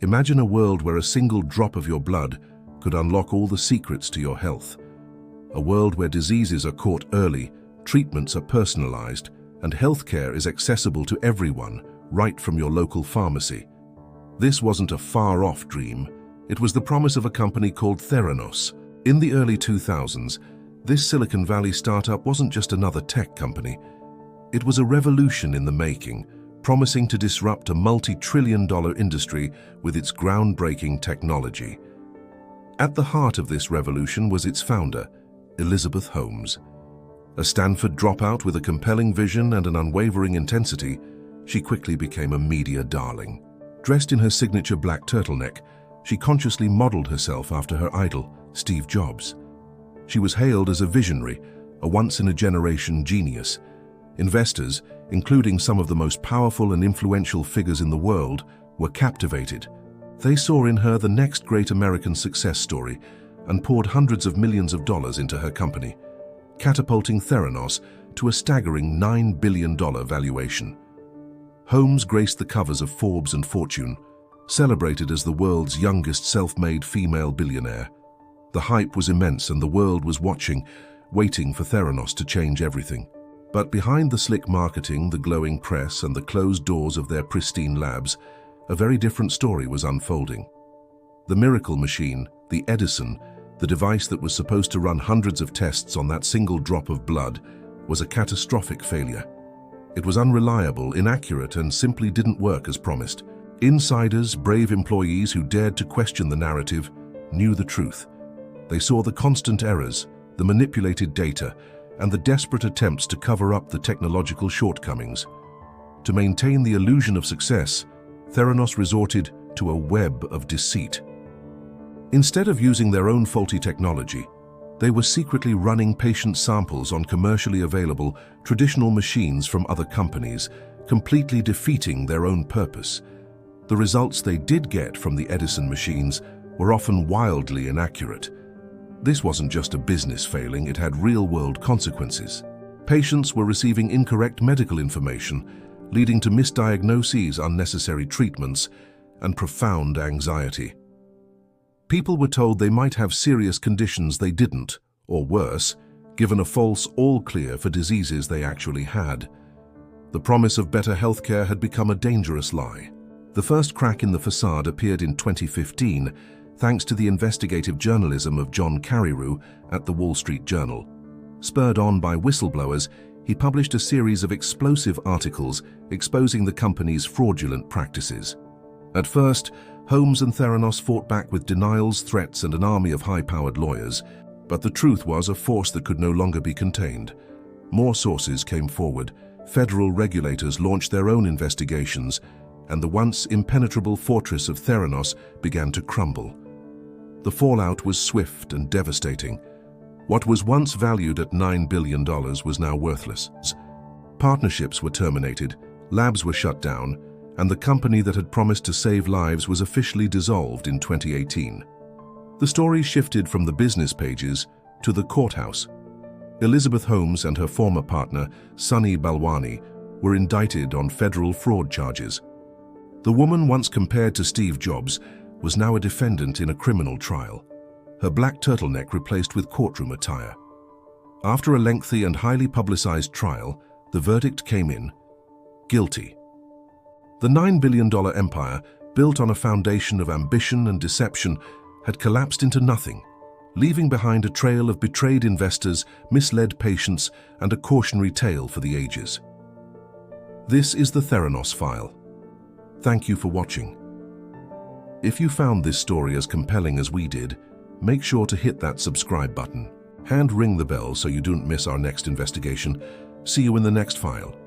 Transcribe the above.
Imagine a world where a single drop of your blood could unlock all the secrets to your health. A world where diseases are caught early, treatments are personalized, and healthcare is accessible to everyone, right from your local pharmacy. This wasn't a far-off dream. It was the promise of a company called Theranos. In the early 2000s, this Silicon Valley startup wasn't just another tech company. It was a revolution in the making, promising to disrupt a multi-trillion-dollar industry with its groundbreaking technology. At the heart of this revolution was its founder, Elizabeth Holmes. A Stanford dropout with a compelling vision and an unwavering intensity, she quickly became a media darling. Dressed in her signature black turtleneck, she consciously modeled herself after her idol, Steve Jobs. She was hailed as a visionary, a once-in-a-generation genius. Investors, including some of the most powerful and influential figures in the world, were captivated. They saw in her the next great American success story and poured hundreds of millions of dollars into her company, catapulting Theranos to a staggering $9 billion valuation. Holmes graced the covers of Forbes and Fortune, celebrated as the world's youngest self-made female billionaire. The hype was immense and the world was watching, waiting for Theranos to change everything. But behind the slick marketing, the glowing press, and the closed doors of their pristine labs, a very different story was unfolding. The miracle machine, the Edison, the device that was supposed to run hundreds of tests on that single drop of blood, was a catastrophic failure. It was unreliable, inaccurate, and simply didn't work as promised. Insiders, brave employees who dared to question the narrative, knew the truth. They saw the constant errors, the manipulated data, and the desperate attempts to cover up the technological shortcomings. To maintain the illusion of success, Theranos resorted to a web of deceit. Instead of using their own faulty technology, they were secretly running patient samples on commercially available traditional machines from other companies, completely defeating their own purpose. The results they did get from the Edison machines were often wildly inaccurate. This wasn't just a business failing, it had real-world consequences. Patients were receiving incorrect medical information, leading to misdiagnoses, unnecessary treatments, and profound anxiety. People were told they might have serious conditions they didn't, or worse, given a false all-clear for diseases they actually had. The promise of better healthcare had become a dangerous lie. The first crack in the facade appeared in 2015, thanks to the investigative journalism of John Carreyrou at the Wall Street Journal. Spurred on by whistleblowers, he published a series of explosive articles exposing the company's fraudulent practices. At first, Holmes and Theranos fought back with denials, threats, and an army of high-powered lawyers, but the truth was a force that could no longer be contained. More sources came forward, federal regulators launched their own investigations, and the once impenetrable fortress of Theranos began to crumble. The fallout was swift and devastating. What was once valued at $9 billion was now worthless. Partnerships were terminated, labs were shut down, and the company that had promised to save lives was officially dissolved in 2018. The story shifted from the business pages to the courthouse. Elizabeth Holmes and her former partner, Sunny Balwani, were indicted on federal fraud charges. The woman once compared to Steve Jobs was now a defendant in a criminal trial, her black turtleneck replaced with courtroom attire. After a lengthy and highly publicized trial, the verdict came in: guilty. The $9 billion empire, built on a foundation of ambition and deception, had collapsed into nothing, leaving behind a trail of betrayed investors, misled patients, and a cautionary tale for the ages. This is the Theranos File. Thank you for watching. If you found this story as compelling as we did, make sure to hit that subscribe button and ring the bell so you don't miss our next investigation. See you in the next file.